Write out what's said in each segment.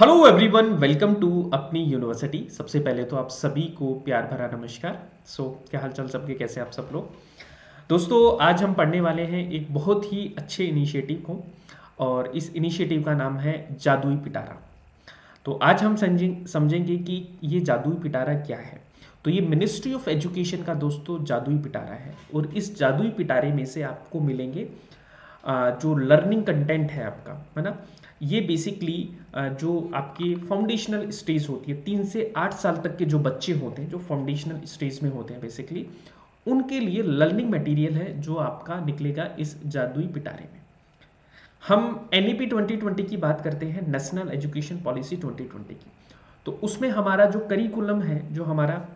Hello everyone, welcome to अपनी university. सबसे पहले तो आप सभी को प्यार भरा नमस्कार। क्या हाल चाल सबके, कैसे आप सब लोग। दोस्तों, आज हम पढ़ने वाले हैं एक बहुत ही अच्छे इनिशिएटिव को, और इस इनिशिएटिव का नाम है जादुई पिटारा। तो आज हम समझेंगे कि ये जादुई पिटारा क्या है। तो ये मिनिस्ट्री ऑफ एजुकेशन का दोस्तों जादुई पिटारा है, और इस जादुई पिटारे में से आपको मिलेंगे जो लर्निंग कंटेंट है आपका, है ना। ये बेसिकली जो आपकी फाउंडेशनल स्टेज होती है, 3 से 8 साल तक के जो बच्चे होते हैं, जो फाउंडेशनल स्टेज में होते हैं बेसिकली, उनके लिए लर्निंग मटेरियल है जो आपका निकलेगा इस जादुई पिटारे में। हम NEP 2020 की बात करते हैं, नेशनल एजुकेशन पॉलिसी 2020 की। तो उसमें हमारा जो करिकुलम है, जो हमारा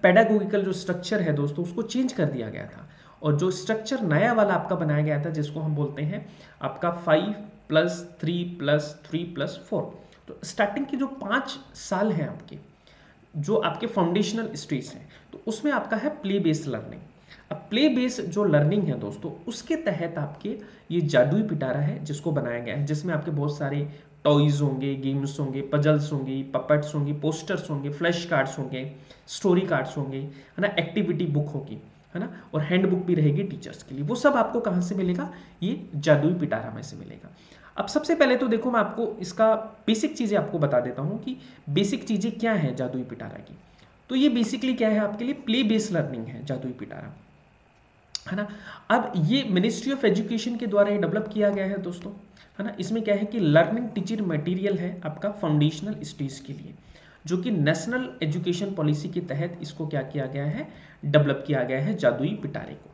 पेडागोगिकल जो स्ट्रक्चर है दोस्तों, उसको चेंज कर दिया गया था। और जो स्ट्रक्चर नया वाला आपका बनाया गया था, जिसको हम बोलते हैं आपका 5+3+3+4। तो स्टार्टिंग की जो 5 साल हैं आपके, जो आपके फाउंडेशनल स्टेज हैं, तो उसमें आपका है प्ले बेस्ड लर्निंग। अब प्ले बेस्ड जो लर्निंग है दोस्तों, उसके तहत आपके ये जादुई पिटारा है जिसको बनाया गया है, जिसमें आपके बहुत सारे टॉयज होंगे, गेम्स होंगे, पजल्स होंगी, पपेट्स होंगी, पोस्टर्स होंगे, फ्लैश कार्ड्स होंगे, स्टोरी कार्ड्स होंगे, है ना, एक्टिविटी बुक होगी, है ना, और हैंड बुक भी रहेगी टीचर्स के लिए। वो सब आपको कहाँ से मिलेगा? ये जादुई पिटारा में से मिलेगा। अब सबसे पहले तो देखो, मैं आपको इसका बेसिक चीज़ें आपको बता देता हूँ कि बेसिक चीज़ें क्या है जादुई पिटारा की। तो ये बेसिकली क्या है आपके लिए? प्ले बेस्ड लर्निंग है जादुई पिटारा, है ना। अब ये मिनिस्ट्री ऑफ एजुकेशन के द्वारा ये डेवलप किया गया है दोस्तों, है ना। इसमें क्या है कि लर्निंग टीचिंग मटेरियल है आपका फाउंडेशनल स्टेज के लिए, जो कि नेशनल एजुकेशन पॉलिसी के तहत इसको क्या किया गया है? डेवलप किया गया है जादुई पिटारे को।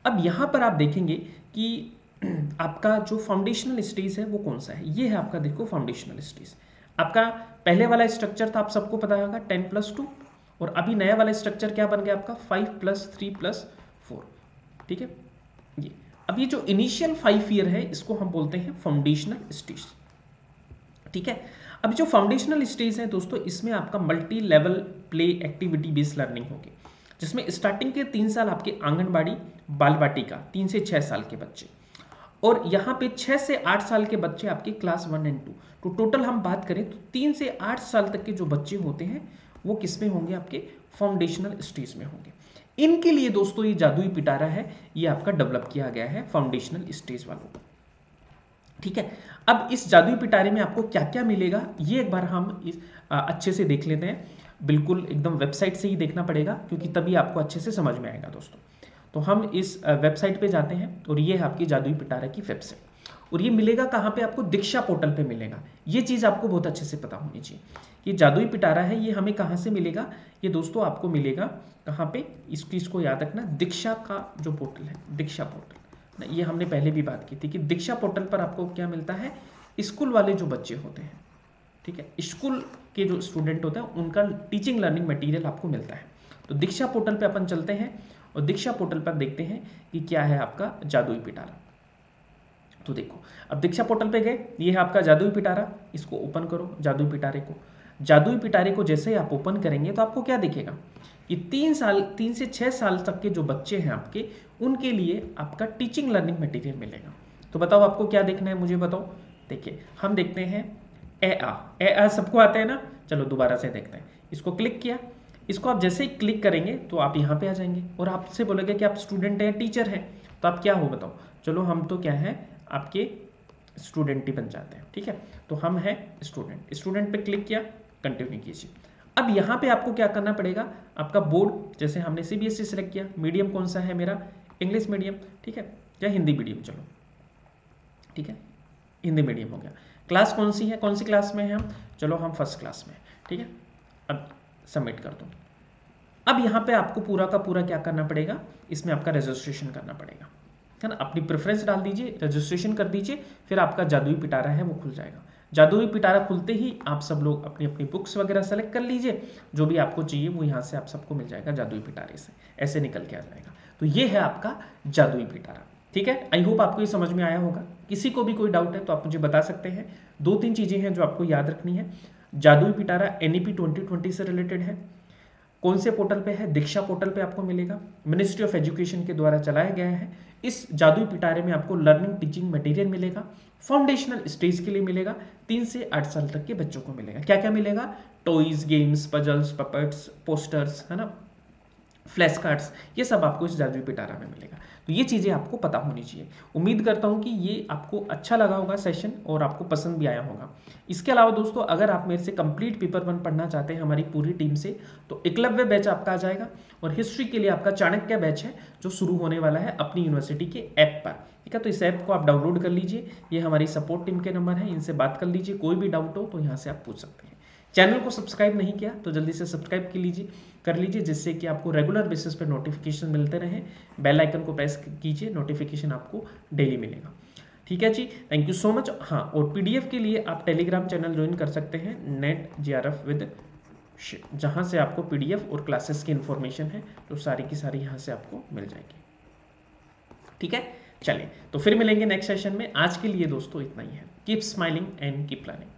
अब यहाँ पर आप देखेंगे कि आपका जो फाउंडेशनल स्टेज है वो कौन सा है। ये है आपका, देखो, फाउंडेशनल स्टेज। आपका पहले वाला स्ट्रक्चर था, आप सबको पता होगा, 10+2। और अभी नया वाला स्ट्रक्चर क्या बन गया आपका? 5+3+4। ठीक है। ये अब ये जो इनिशियल 5 ईयर है, इसको हम बोलते हैं फाउंडेशनल स्टेज। ठीक है। अब जो फाउंडेशनल स्टेज है दोस्तों, इसमें आपका multi level play activity based learning होगी, जिसमें स्टार्टिंग के 3 साल आपके आंगनबाड़ी बाल वाटिका, 3 से 6 साल के बच्चे, और यहाँ पे 6 से 8 साल के बच्चे आपके क्लास 1 और 2। तो टोटल हम बात करें तो 3 से 8 साल तक के जो बच्चे होते हैं वो किस में होंगे? आपके फाउंडेशनल स्टेज में होंगे। इनके लिए दोस्तों ये जादुई पिटारा है, ये आपका डेवलप किया गया है फाउंडेशनल स्टेज वालों को। ठीक है। अब इस जादुई पिटारे में आपको क्या क्या मिलेगा, ये एक बार हम अच्छे से देख लेते हैं। बिल्कुल एकदम वेबसाइट से ही देखना पड़ेगा, क्योंकि तभी आपको अच्छे से समझ में आएगा दोस्तों। तो हम इस वेबसाइट पे जाते हैं, और ये है आपकी जादुई पिटारा की वेबसाइट। और ये मिलेगा कहाँ पे? आपको दीक्षा पोर्टल पे मिलेगा। ये चीज़ आपको बहुत अच्छे से पता होनी चाहिए। ये जादुई पिटारा है, ये हमें कहाँ से मिलेगा? ये दोस्तों आपको मिलेगा कहाँ पे? इसको याद रखना, दीक्षा का जो पोर्टल है, दीक्षा पोर्टल। ये हमने पहले भी बात की थी कि दीक्षा पोर्टल पर आपको क्या मिलता है? स्कूल वाले जो बच्चे होते हैं, ठीक है, स्कूल के जो स्टूडेंट होते हैं, उनका टीचिंग लर्निंग मटेरियल आपको मिलता है। तो दीक्षा पोर्टल पे अपन चलते हैं, और दीक्षा पोर्टल पर देखते हैं कि क्या है आपका जादुई पिटारा। तो देखो, अब दीक्षा पोर्टल पे गए, ये है आपका जादुई पिटारा। इसको ओपन करो, जादुई पिटारे को। जादुई पिटारे को जैसे ही आप ओपन करेंगे तो आपको क्या दिखेगा कि 3 से 6 साल तक के जो बच्चे हैं आपके, उनके लिए आपका टीचिंग लर्निंग मटेरियल मिलेगा। तो बताओ आपको क्या देखना है, मुझे बताओ। देखिए, हम देखते हैं ए आ सबको आता है ना। चलो दोबारा से देखते हैं। इसको क्लिक किया, इसको आप जैसे ही क्लिक करेंगे तो आप यहाँ पे आ जाएंगे, और आपसे बोलेगा कि आप स्टूडेंट हैं, टीचर हैं। तो आप क्या हो बताओ? चलो हम तो क्या है, आपके स्टूडेंट ही बन जाते हैं। ठीक है। तो हम हैं स्टूडेंट। स्टूडेंट पे क्लिक किया, कंटिन्यू कीजिए। अब यहाँ पे आपको क्या करना पड़ेगा? आपका बोर्ड, जैसे हमने CBSE सेलेक्ट किया, मीडियम कौन सा है मेरा? English medium. ठीक है, या हिंदी मीडियम, चलो ठीक है, हिंदी मीडियम हो गया। क्लास कौन सी है, कौन सी क्लास में है हम? चलो हम फर्स्ट क्लास में। ठीक है। अब सबमिट कर दो। अब यहाँ पे आपको पूरा का पूरा क्या करना पड़ेगा? इसमें आपका रजिस्ट्रेशन करना पड़ेगा, है ना। अपनी प्रेफरेंस डाल दीजिए, रजिस्ट्रेशन कर दीजिए, फिर आपका जादुई पिटारा है वो खुल जाएगा। जादुई पिटारा खुलते ही आप सब लोग अपनी अपनी बुक्स वगैरह सेलेक्ट कर लीजिए, जो भी आपको चाहिए वो यहाँ से आप सबको मिल जाएगा जादुई पिटारे से, ऐसे निकल के आ जाएगा। तो ये है आपका जादुई पिटारा। ठीक है, आई होप आपको ये समझ में आया होगा। किसी को भी कोई डाउट है तो आप मुझे बता सकते हैं। 2-3 चीज़ें हैं जो आपको याद रखनी है। जादुई पिटारा NEP 2020 से रिलेटेड है। कौन से पोर्टल पे है? दीक्षा पोर्टल पे आपको मिलेगा, मिनिस्ट्री ऑफ एजुकेशन के द्वारा चलाया गया है। इस जादुई पिटारे में आपको लर्निंग टीचिंग मटेरियल मिलेगा, फाउंडेशनल स्टेज के लिए मिलेगा, 3 से 8 साल तक के बच्चों को मिलेगा। क्या क्या मिलेगा? Toys, games, puzzles, puppets, posters, है ना, फ्लैश कार्ड्स, ये सब आपको इस जादुई पिटारा में मिलेगा। तो ये चीज़ें आपको पता होनी चाहिए। उम्मीद करता हूँ कि ये आपको अच्छा लगा होगा सेशन और आपको पसंद भी आया होगा। इसके अलावा दोस्तों, अगर आप मेरे से कंप्लीट पेपर 1 पढ़ना चाहते हैं हमारी पूरी टीम से, तो एकलव्य बैच आपका आ जाएगा, और हिस्ट्री के लिए आपका चाणक्य बैच है जो शुरू होने वाला है अपनी यूनिवर्सिटी के ऐप पर। ठीक है, तो इस ऐप को आप डाउनलोड कर लीजिए, ये हमारी सपोर्ट टीम के नंबर है, इनसे बात कर लीजिए, कोई भी डाउट हो तो यहाँ से आप पूछ सकते हैं। चैनल को सब्सक्राइब नहीं किया तो जल्दी से सब्सक्राइब कर लीजिए, जिससे कि आपको रेगुलर बेसिस पे नोटिफिकेशन मिलते रहें। बेल आइकन को प्रेस कीजिए, नोटिफिकेशन आपको डेली मिलेगा। ठीक है जी, थैंक यू सो मच। हाँ, और पीडीएफ के लिए आप टेलीग्राम चैनल ज्वाइन कर सकते हैं, नेट JRF विद, जहाँ से आपको पीडीएफ और क्लासेस की इन्फॉर्मेशन है तो सारी की सारी यहाँ से आपको मिल जाएगी। ठीक है, चलिए तो फिर मिलेंगे नेक्स्ट सेशन में। आज के लिए दोस्तों इतना ही है। Keep smiling and keep learning.